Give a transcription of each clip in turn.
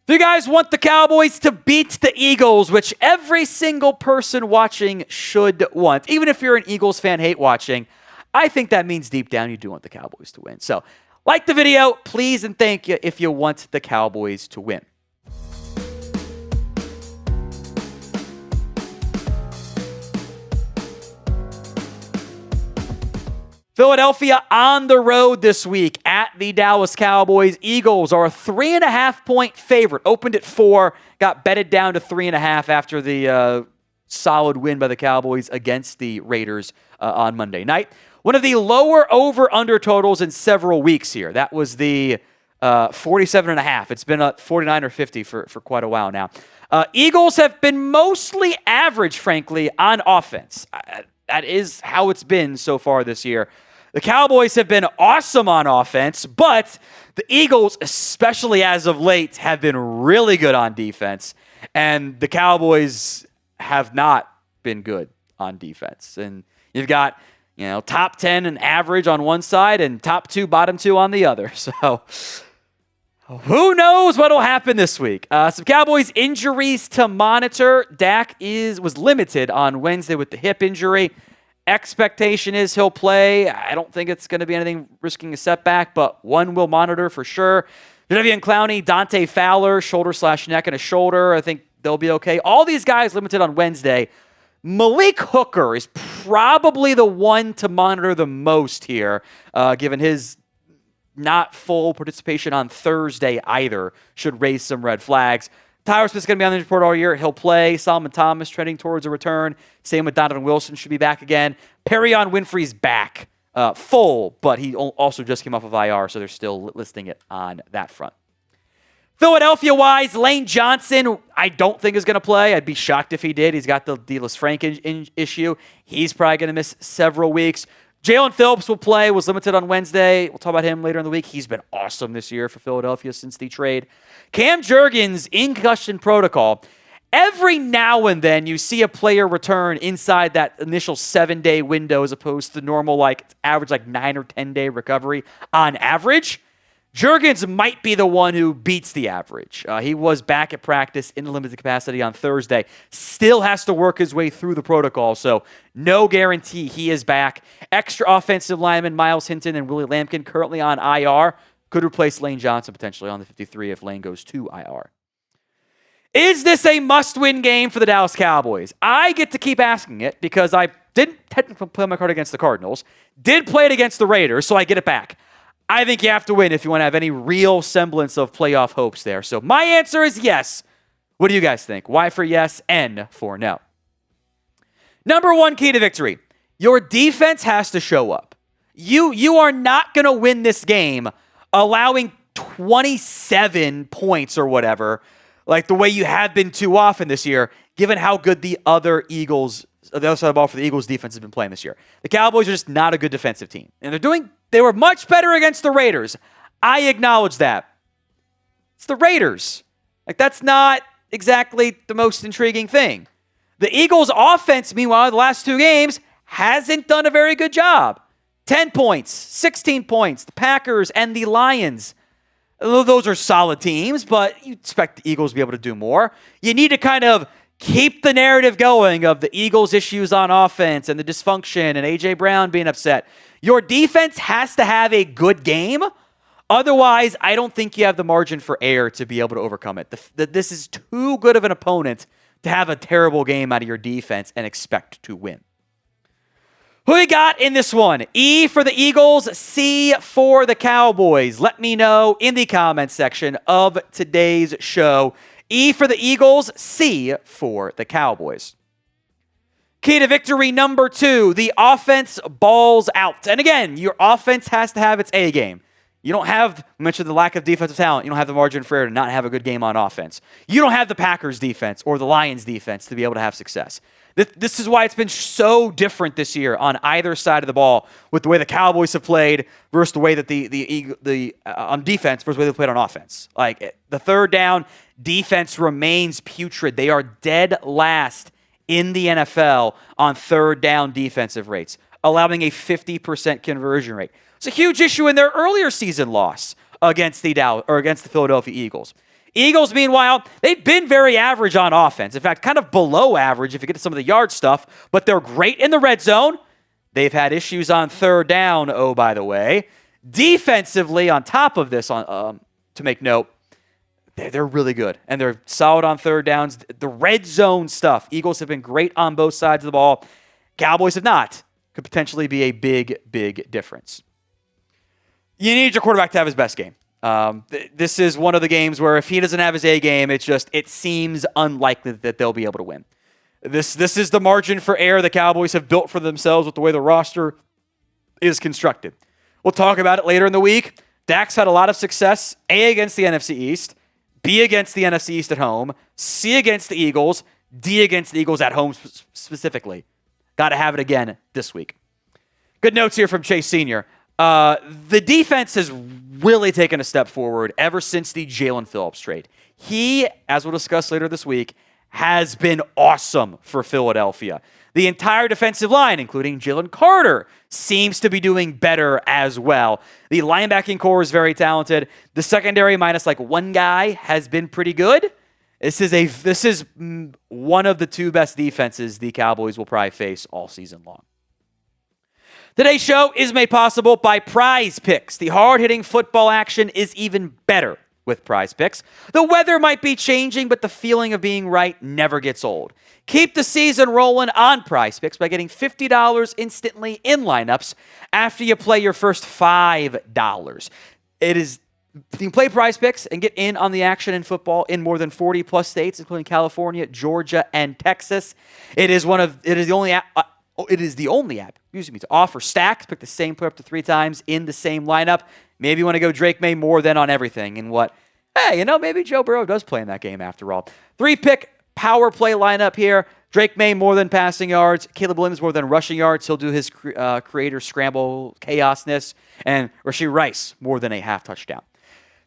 If you guys want the Cowboys to beat the Eagles, which every single person watching should want, even if you're an Eagles fan, hate watching, I think that means deep down you do want the Cowboys to win. So, like the video, please and thank you if you want the Cowboys to win. Philadelphia on the road this week at the Dallas Cowboys. Eagles are a 3.5-point favorite. Opened at 4, got betted down to 3.5 after the solid win by the Cowboys against the Raiders on Monday night. One of the lower over-under totals in several weeks here. That was the 47.5. It's been 49 or 50 for quite a while now. Eagles have been mostly average, frankly, on offense. That is how it's been so far this year. The Cowboys have been awesome on offense, but the Eagles, especially as of late, have been really good on defense. And the Cowboys have not been good on defense. And you've got, top 10 and average on one side and top 2, bottom 2 on the other. So who knows what will happen this week? Some Cowboys injuries to monitor. Dak was limited on Wednesday with the hip injury. Expectation is he'll play. I don't think it's going to be anything risking a setback, but one will monitor for sure. Jadeveon Clowney, Dante Fowler, shoulder/neck and a shoulder. I think they'll be okay. All these guys limited on Wednesday. Malik Hooker is probably the one to monitor the most here, given his not full participation on Thursday either. Should raise some red flags. Tyler Smith's going to be on the report all year. He'll play. Solomon Thomas trending towards a return. Same with Donovan Wilson, should be back again. Perrion Winfrey's back full, but he also just came off of IR, so they're still listing it on that front. Philadelphia-wise, Lane Johnson, I don't think is going to play. I'd be shocked if he did. He's got the D-less Frank issue. He's probably going to miss several weeks. Jalen Phillips will play, was limited on Wednesday. We'll talk about him later in the week. He's been awesome this year for Philadelphia since the trade. Cam Jurgens in concussion protocol. Every now and then you see a player return inside that initial 7-day window as opposed to the normal average 9 or 10-day recovery on average. Jurgens might be the one who beats the average. He was back at practice in limited capacity on Thursday. Still has to work his way through the protocol, so no guarantee he is back. Extra offensive lineman Myles Hinton and Willie Lampkin currently on IR. Could replace Lane Johnson potentially on the 53 if Lane goes to IR. Is this a must-win game for the Dallas Cowboys? I get to keep asking it because I didn't technically play my card against the Cardinals. Did play it against the Raiders, so I get it back. I think you have to win if you want to have any real semblance of playoff hopes there. So my answer is yes. What do you guys think? Y for yes, N for no. Number one key to victory. Your defense has to show up. You are not going to win this game allowing 27 points or whatever, like the way you have been too often this year, given how good the other side of the ball for the Eagles defense has been playing this year. The Cowboys are just not a good defensive team. And they were much better against the Raiders. I acknowledge that. It's the Raiders. That's not exactly the most intriguing thing. The Eagles offense, meanwhile, the last 2 games, hasn't done a very good job. 10 points, 16 points. The Packers and the Lions. Those are solid teams, but you expect the Eagles to be able to do more. You need to kind of keep the narrative going of the Eagles' issues on offense and the dysfunction and A.J. Brown being upset. Your defense has to have a good game. Otherwise, I don't think you have the margin for error to be able to overcome it. This is too good of an opponent to have a terrible game out of your defense and expect to win. Who you got in this one? E for the Eagles, C for the Cowboys. Let me know in the comments section of today's show. E for the Eagles, C for the Cowboys. Key to victory number 2, the offense balls out. And again, your offense has to have its A game. You don't have, I mentioned the lack of defensive talent. You don't have the margin for error to not have a good game on offense. You don't have the Packers defense or the Lions defense to be able to have success. This is why it's been so different this year on either side of the ball with the way the Cowboys have played versus the way that the on defense versus the way they played on offense. The third down defense remains putrid. They are dead last in the NFL on third down defensive rates, allowing a 50% conversion rate. It's a huge issue in their earlier season loss against the Philadelphia Eagles. Eagles, meanwhile, they've been very average on offense. In fact, kind of below average if you get to some of the yard stuff, but they're great in the red zone. They've had issues on third down, oh, by the way. Defensively, on top of this, to make note, they're really good, and they're solid on third downs. The red zone stuff, Eagles have been great on both sides of the ball. Cowboys have not. Could potentially be a big, big difference. You need your quarterback to have his best game. This is one of the games where if he doesn't have his A game, it seems unlikely that they'll be able to win. This is the margin for error the Cowboys have built for themselves with the way the roster is constructed. We'll talk about it later in the week. Dak's had a lot of success, A, against the NFC East, B, against the NFC East at home, C, against the Eagles, D, against the Eagles at home specifically. Got to have it again this week. Good notes here from Chase Sr. The defense has really taken a step forward ever since the Jalen Phillips trade. He, as we'll discuss later this week, has been awesome for Philadelphia. The entire defensive line, including Jalen Carter, seems to be doing better as well. The linebacking core is very talented. The secondary, minus like one guy, has been pretty good. This is one of the two best defenses the Cowboys will probably face all season long. Today's show is made possible by PrizePicks. The hard-hitting football action is even better with PrizePicks. The weather might be changing, but the feeling of being right never gets old. Keep the season rolling on PrizePicks by getting $50 instantly in lineups after you play your first $5. You can play PrizePicks and get in on the action in football in more than 40 plus states, including California, Georgia, and Texas. It is the only app to offer stacks. Pick the same player up to 3 times in the same lineup. Maybe you want to go Drake May more than on everything. And maybe Joe Burrow does play in that game after all. 3-pick power play lineup here. Drake May more than passing yards. Caleb Williams more than rushing yards. He'll do his creator scramble chaosness. And Rashee Rice more than a half touchdown.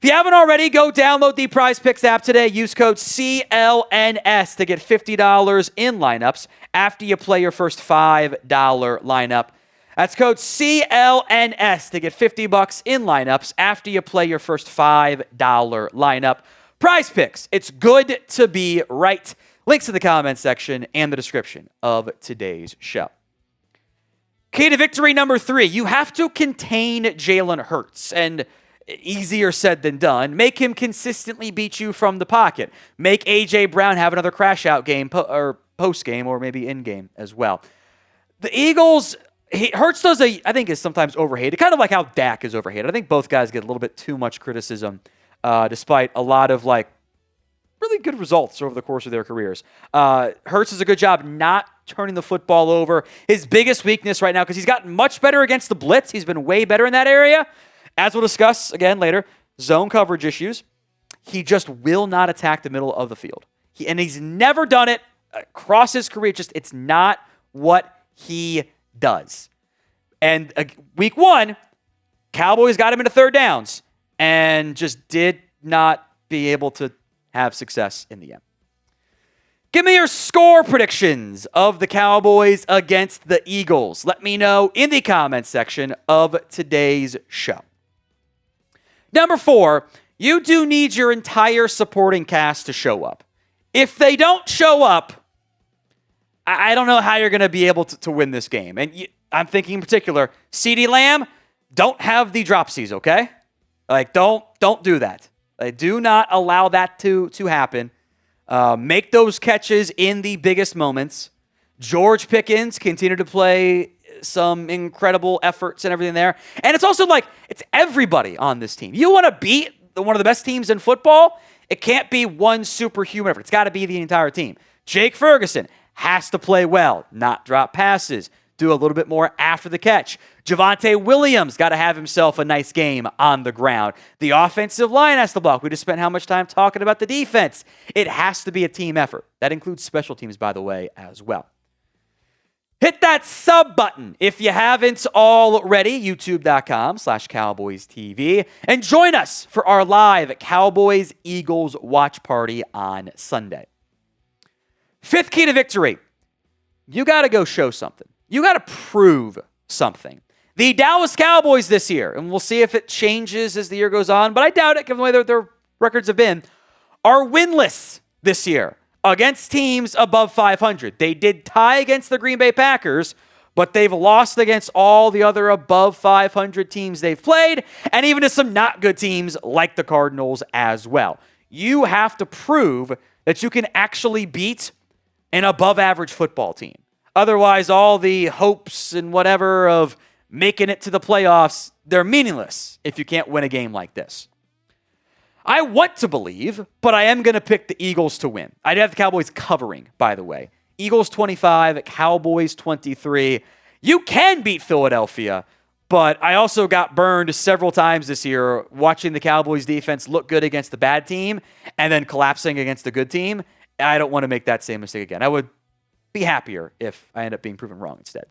If you haven't already, go download the PrizePicks app today. Use code CLNS to get $50 in lineups after you play your first $5 lineup. That's code CLNS to get $50 in lineups after you play your first $5 lineup. PrizePicks, it's good to be right. Links in the comments section and the description of today's show. Key to victory number 3, you have to contain Jalen Hurts. And easier said than done. Make him consistently beat you from the pocket. Make A.J. Brown have another crash-out game or post-game or maybe in-game as well. The Eagles, Hurts I think is sometimes overhated, kind of like how Dak is overhated. I think both guys get a little bit too much criticism despite a lot of really good results over the course of their careers. Hurts does a good job not turning the football over. His biggest weakness right now, because he's gotten much better against the blitz. He's been way better in that area. As we'll discuss again later, zone coverage issues. He just will not attack the middle of the field. He's never done it across his career. It's not what he does. And week 1, Cowboys got him into third downs and just did not be able to have success in the end. Give me your score predictions of the Cowboys against the Eagles. Let me know in the comments section of today's show. Number 4, you do need your entire supporting cast to show up. If they don't show up, I don't know how you're going to be able to win this game. And I'm thinking in particular, CeeDee Lamb, don't have the dropsies, okay? Don't do that. Do not allow that to happen. Make those catches in the biggest moments. George Pickens continue to play some incredible efforts and everything there. And it's also it's everybody on this team. You want to beat one of the best teams in football, it can't be one superhuman effort. It's got to be the entire team. Jake Ferguson has to play well, not drop passes, do a little bit more after the catch. Javonte Williams got to have himself a nice game on the ground. The offensive line has to block. We just spent how much time talking about the defense. It has to be a team effort. That includes special teams, by the way, as well. Hit that sub button if you haven't already, youtube.com/CowboysTV, and join us for our live Cowboys-Eagles watch party on Sunday. 5th key to victory, you got to go show something. You got to prove something. The Dallas Cowboys this year, and we'll see if it changes as the year goes on, but I doubt it given the way their records have been, are winless this year against teams above 500. They did tie against the Green Bay Packers, but they've lost against all the other above 500 teams they've played, and even to some not good teams like the Cardinals as well. You have to prove that you can actually beat an above-average football team. Otherwise, all the hopes and whatever of making it to the playoffs, they're meaningless if you can't win a game like this. I want to believe, but I am going to pick the Eagles to win. I'd have the Cowboys covering, by the way. Eagles 25, Cowboys 23. You can beat Philadelphia, but I also got burned several times this year watching the Cowboys defense look good against the bad team and then collapsing against the good team. I don't want to make that same mistake again. I would be happier if I end up being proven wrong instead.